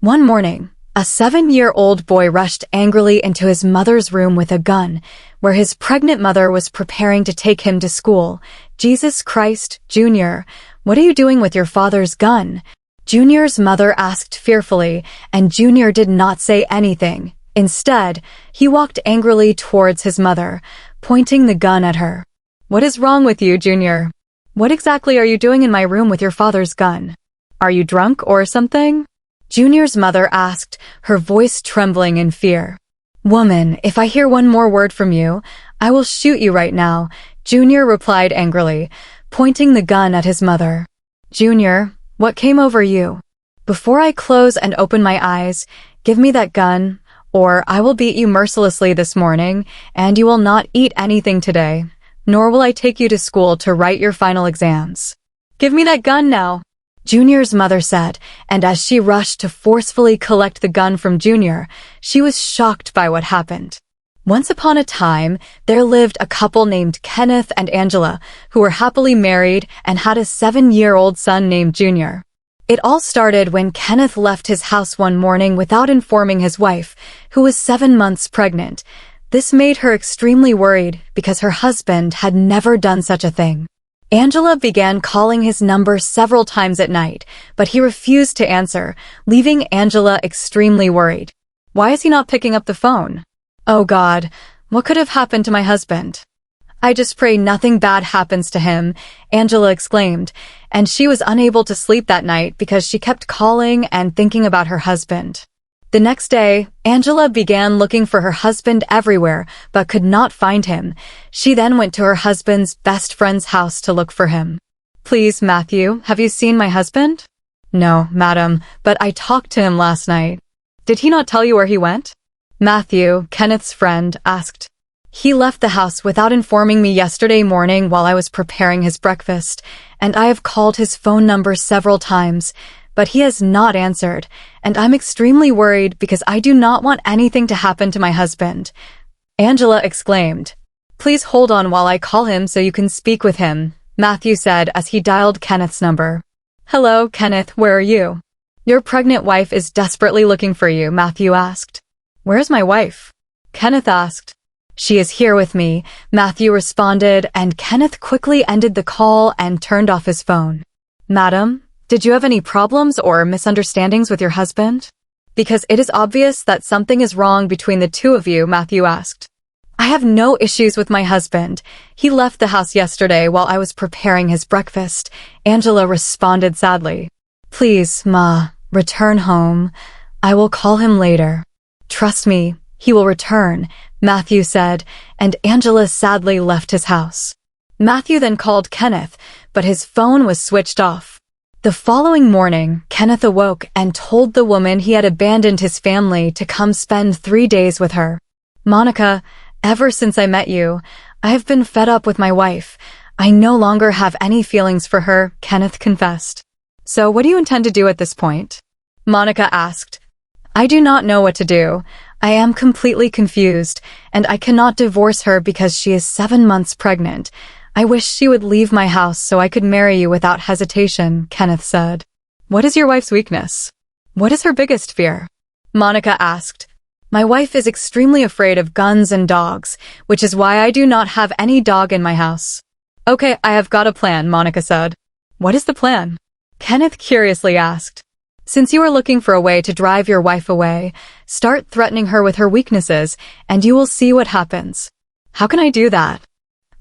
One morning, a 7-year-old boy rushed angrily into his mother's room with a gun, where his pregnant mother was preparing to take him to school. "Jesus Christ, Junior, what are you doing with your father's gun?" Junior's mother asked fearfully, and Junior did not say anything. Instead, he walked angrily towards his mother, pointing the gun at her. "What is wrong with you, Junior? What exactly are you doing in my room with your father's gun? Are you drunk or something?" Junior's mother asked, her voice trembling in fear. "Woman, if I hear one more word from you, I will shoot you right now," Junior replied angrily, pointing the gun at his mother. "Junior, what came over you? Before I close and open my eyes, give me that gun, or I will beat you mercilessly this morning, and you will not eat anything today, nor will I take you to school to write your final exams. Give me that gun now," Junior's mother said, and as she rushed to forcefully collect the gun from Junior, she was shocked by what happened. Once upon a time, there lived a couple named Kenneth and Angela, who were happily married and had a 7-year-old son named Junior. It all started when Kenneth left his house one morning without informing his wife, who was 7 months pregnant. This made her extremely worried because her husband had never done such a thing. Angela began calling his number several times at night, but he refused to answer, leaving Angela extremely worried. Why is he not picking up the phone? Oh God, what could have happened to my husband? I just pray nothing bad happens to him, Angela exclaimed, and she was unable to sleep that night because she kept calling and thinking about her husband. The next day, Angela began looking for her husband everywhere, but could not find him. She then went to her husband's best friend's house to look for him. "Please, Matthew, have you seen my husband?" "No, madam, but I talked to him last night." "Did he not tell you where he went?" Matthew, Kenneth's friend, asked. "He left the house without informing me yesterday morning while I was preparing his breakfast, and I have called his phone number several times, but he has not answered, and I'm extremely worried because I do not want anything to happen to my husband," Angela exclaimed. "Please hold on while I call him so you can speak with him," Matthew said as he dialed Kenneth's number. "Hello, Kenneth, where are you?" "Your pregnant wife is desperately looking for you," Matthew asked. "Where's my wife?" Kenneth asked. "She is here with me," Matthew responded, and Kenneth quickly ended the call and turned off his phone. "Madam, did you have any problems or misunderstandings with your husband? Because it is obvious that something is wrong between the two of you," Matthew asked. "I have no issues with my husband. He left the house yesterday while I was preparing his breakfast," Angela responded sadly. "Please, Ma, return home. I will call him later." "Trust me, he will return," Matthew said, and Angela sadly left his house. Matthew then called Kenneth, but his phone was switched off. The following morning, Kenneth awoke and told the woman he had abandoned his family to come spend 3 days with her. "Monica, ever since I met you, I have been fed up with my wife. I no longer have any feelings for her," Kenneth confessed. "So what do you intend to do at this point?" Monica asked. "I do not know what to do. I am completely confused, and I cannot divorce her because she is 7 months pregnant. I wish she would leave my house so I could marry you without hesitation," Kenneth said. "What is your wife's weakness? What is her biggest fear?" Monica asked. "My wife is extremely afraid of guns and dogs, which is why I do not have any dog in my house." "Okay, I have got a plan," Monica said. "What is the plan?" Kenneth curiously asked. "Since you are looking for a way to drive your wife away, start threatening her with her weaknesses, and you will see what happens." "How can I do that?"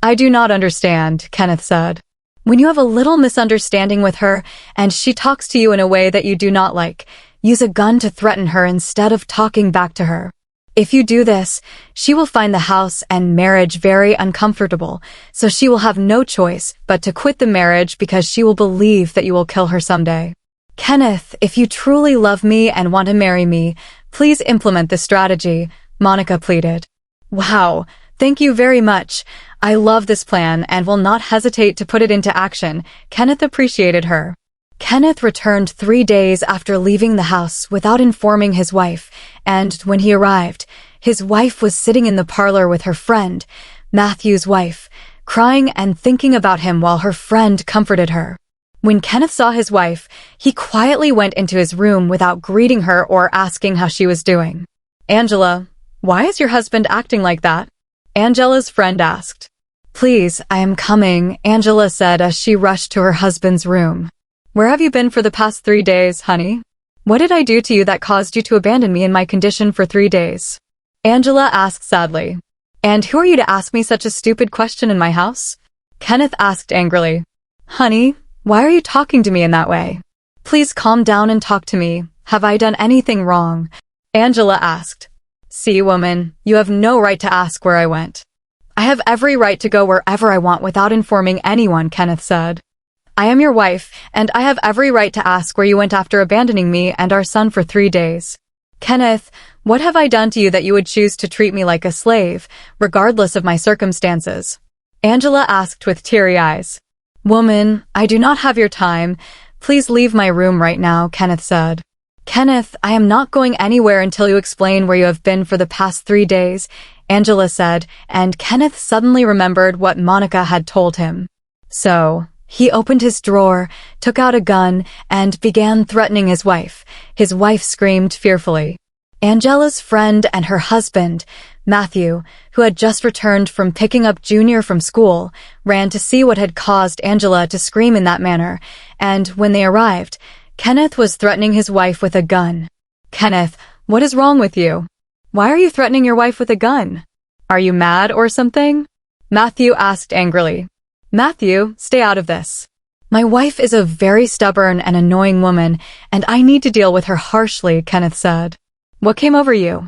"I do not understand," Kenneth said. "When you have a little misunderstanding with her, and she talks to you in a way that you do not like, use a gun to threaten her instead of talking back to her. If you do this, she will find the house and marriage very uncomfortable, so she will have no choice but to quit the marriage because she will believe that you will kill her someday. Kenneth, if you truly love me and want to marry me, please implement this strategy," Monica pleaded. "Wow, thank you very much. I love this plan and will not hesitate to put it into action," Kenneth appreciated her. Kenneth returned 3 days after leaving the house without informing his wife, and when he arrived, his wife was sitting in the parlor with her friend, Matthew's wife, crying and thinking about him while her friend comforted her. When Kenneth saw his wife, he quietly went into his room without greeting her or asking how she was doing. "Angela, why is your husband acting like that?" Angela's friend asked. "Please, I am coming," Angela said as she rushed to her husband's room. "Where have you been for the past 3 days, honey? What did I do to you that caused you to abandon me in my condition for 3 days?" Angela asked sadly. "And who are you to ask me such a stupid question in my house?" Kenneth asked angrily. "Honey, why are you talking to me in that way? Please calm down and talk to me. Have I done anything wrong?" Angela asked. "See, woman, you have no right to ask where I went." "I have every right to go wherever I want without informing anyone," Kenneth said. "I am your wife, and I have every right to ask where you went after abandoning me and our son for 3 days. Kenneth, what have I done to you that you would choose to treat me like a slave, regardless of my circumstances?" Angela asked with teary eyes. "Woman, I do not have your time. Please leave my room right now," Kenneth said. "Kenneth, I am not going anywhere until you explain where you have been for the past 3 days, Angela said, and Kenneth suddenly remembered what Monica had told him. So, he opened his drawer, took out a gun, and began threatening his wife. His wife screamed fearfully. Angela's friend and her husband, Matthew, who had just returned from picking up Junior from school, ran to see what had caused Angela to scream in that manner, and when they arrived, Kenneth was threatening his wife with a gun. "Kenneth, what is wrong with you? Why are you threatening your wife with a gun? Are you mad or something?" Matthew asked angrily. "Matthew, stay out of this. My wife is a very stubborn and annoying woman, and I need to deal with her harshly," Kenneth said. "What came over you?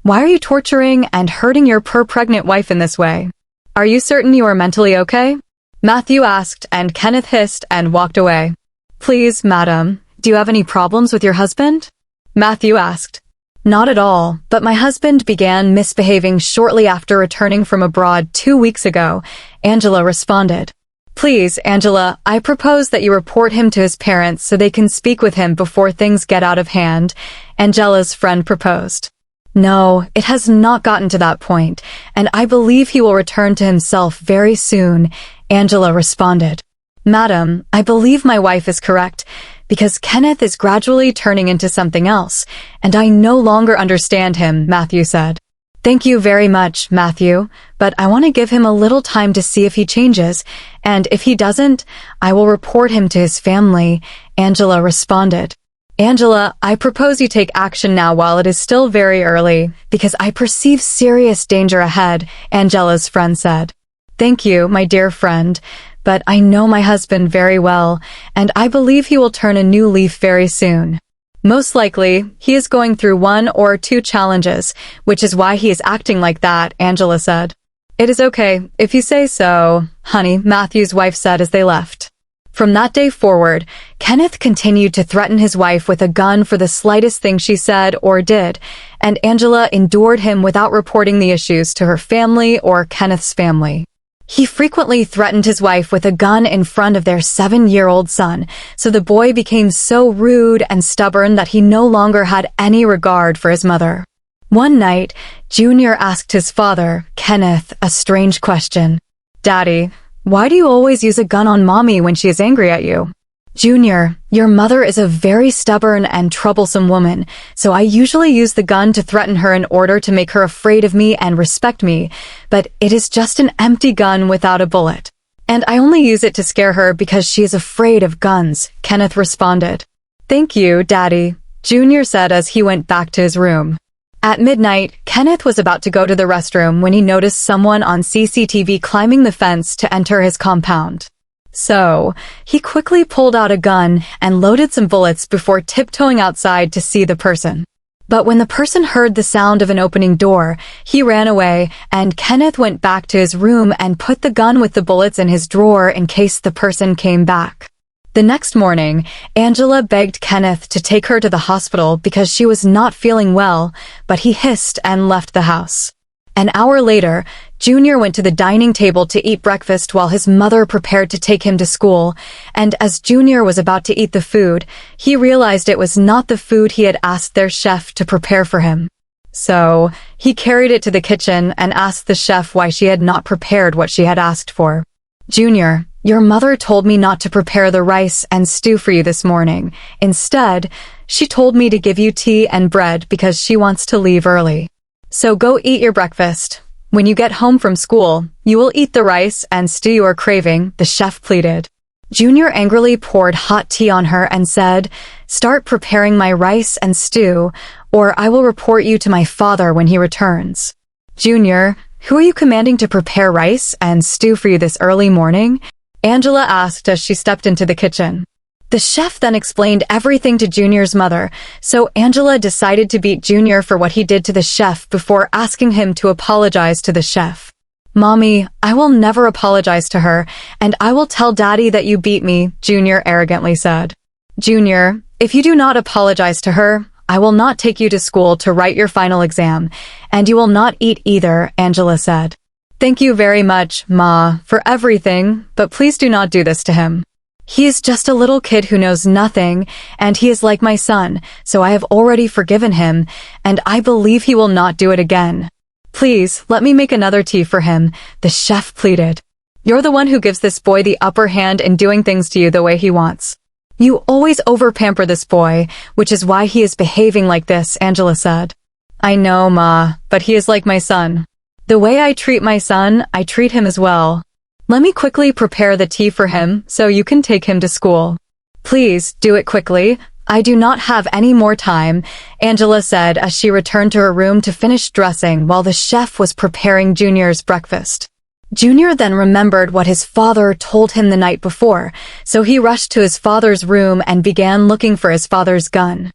Why are you torturing and hurting your pregnant wife in this way? Are you certain you are mentally okay?" Matthew asked, and Kenneth hissed and walked away. "Please, madam, do you have any problems with your husband?" Matthew asked. "Not at all, but my husband began misbehaving shortly after returning from abroad 2 weeks ago," Angela responded. "Please, Angela, I propose that you report him to his parents so they can speak with him before things get out of hand," Angela's friend proposed. "No, it has not gotten to that point, and I believe he will return to himself very soon," Angela responded. "Madam, I believe my wife is correct, because Kenneth is gradually turning into something else, and I no longer understand him," Matthew said. "Thank you very much, Matthew, but I want to give him a little time to see if he changes, and if he doesn't, I will report him to his family," Angela responded. "Angela, I propose you take action now while it is still very early, because I perceive serious danger ahead," Angela's friend said. "Thank you, my dear friend, but I know my husband very well, and I believe he will turn a new leaf very soon. Most likely, he is going through 1 or 2 challenges, which is why he is acting like that," Angela said. "It is okay, if you say so, honey," Matthew's wife said as they left. From that day forward, Kenneth continued to threaten his wife with a gun for the slightest thing she said or did, and Angela endured him without reporting the issues to her family or Kenneth's family. He frequently threatened his wife with a gun in front of their 7-year-old son, so the boy became so rude and stubborn that he no longer had any regard for his mother. One night, Junior asked his father, Kenneth, a strange question. "Daddy, why do you always use a gun on Mommy when she is angry at you?" "Junior, your mother is a very stubborn and troublesome woman, so I usually use the gun to threaten her in order to make her afraid of me and respect me, but it is just an empty gun without a bullet. And I only use it to scare her because she is afraid of guns," Kenneth responded. "Thank you, Daddy," Junior said as he went back to his room. At midnight, Kenneth was about to go to the restroom when he noticed someone on CCTV climbing the fence to enter his compound. So, he quickly pulled out a gun and loaded some bullets before tiptoeing outside to see the person. But when the person heard the sound of an opening door, he ran away, and Kenneth went back to his room and put the gun with the bullets in his drawer in case the person came back. The next morning, Angela begged Kenneth to take her to the hospital because she was not feeling well, but he hissed and left the house. An hour later, Junior went to the dining table to eat breakfast while his mother prepared to take him to school, and as Junior was about to eat the food, he realized it was not the food he had asked their chef to prepare for him. So, he carried it to the kitchen and asked the chef why she had not prepared what she had asked for. "Junior, Your mother told me not to prepare the rice and stew for you this morning. Instead, she told me to give you tea and bread because she wants to leave early. So go eat your breakfast. When you get home from school, you will eat the rice and stew you are craving, the chef pleaded. Junior angrily poured hot tea on her and said, "Start preparing my rice and stew, or I will report you to my father when he returns." "Junior, who are you commanding to prepare rice and stew for you this early morning?" Angela asked as she stepped into the kitchen. The chef then explained everything to Junior's mother, so Angela decided to beat Junior for what he did to the chef before asking him to apologize to the chef. "Mommy, I will never apologize to her, and I will tell Daddy that you beat me," Junior arrogantly said. "Junior, if you do not apologize to her, I will not take you to school to write your final exam, and you will not eat either," Angela said. "Thank you very much, Ma, for everything, but please do not do this to him. He is just a little kid who knows nothing, and he is like my son, so I have already forgiven him, and I believe he will not do it again. Please, let me make another tea for him," the chef pleaded. "You're the one who gives this boy the upper hand in doing things to you the way he wants. You always over-pamper this boy, which is why he is behaving like this," Angela said. "I know, Ma, but he is like my son. The way I treat my son, I treat him as well. Let me quickly prepare the tea for him so you can take him to school." "Please, do it quickly. I do not have any more time," Angela said as she returned to her room to finish dressing while the chef was preparing Junior's breakfast. Junior then remembered what his father told him the night before, so he rushed to his father's room and began looking for his father's gun.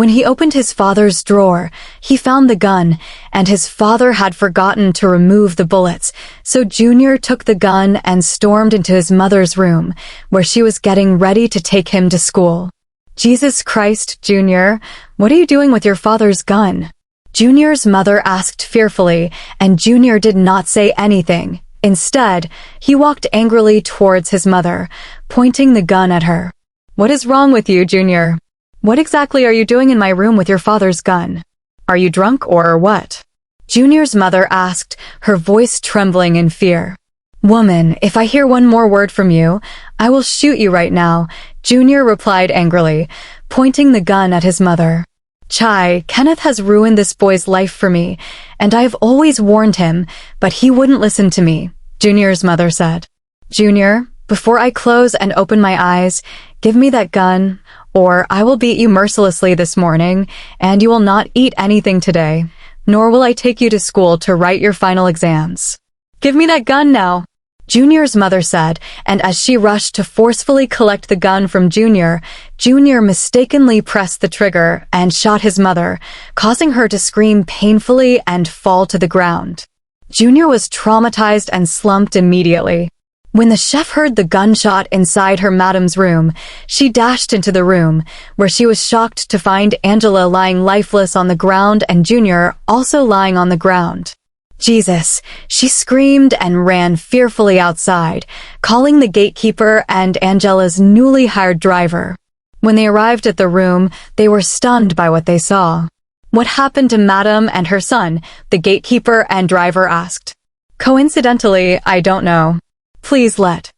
When he opened his father's drawer, he found the gun, and his father had forgotten to remove the bullets, so Junior took the gun and stormed into his mother's room, where she was getting ready to take him to school. "Jesus Christ, Junior, what are you doing with your father's gun?" Junior's mother asked fearfully, and Junior did not say anything. Instead, he walked angrily towards his mother, pointing the gun at her. "What is wrong with you, Junior? What exactly are you doing in my room with your father's gun? Are you drunk or what?" Junior's mother asked, her voice trembling in fear. "Woman, if I hear one more word from you, I will shoot you right now," Junior replied angrily, pointing the gun at his mother. "Chai, Kenneth has ruined this boy's life for me, and I have always warned him, but he wouldn't listen to me," Junior's mother said. "Junior, before I close and open my eyes, give me that gun, or I will beat you mercilessly this morning, and you will not eat anything today, nor will I take you to school to write your final exams. Give me that gun now," Junior's mother said, and as she rushed to forcefully collect the gun from Junior, Junior mistakenly pressed the trigger and shot his mother, causing her to scream painfully and fall to the ground. Junior was traumatized and slumped immediately. When the chef heard the gunshot inside her madam's room, she dashed into the room, where she was shocked to find Angela lying lifeless on the ground and Junior also lying on the ground. "Jesus!" she screamed and ran fearfully outside, calling the gatekeeper and Angela's newly hired driver. When they arrived at the room, they were stunned by what they saw. "What happened to Madam and her son?" the gatekeeper and driver asked. "Coincidentally, I don't know. Please let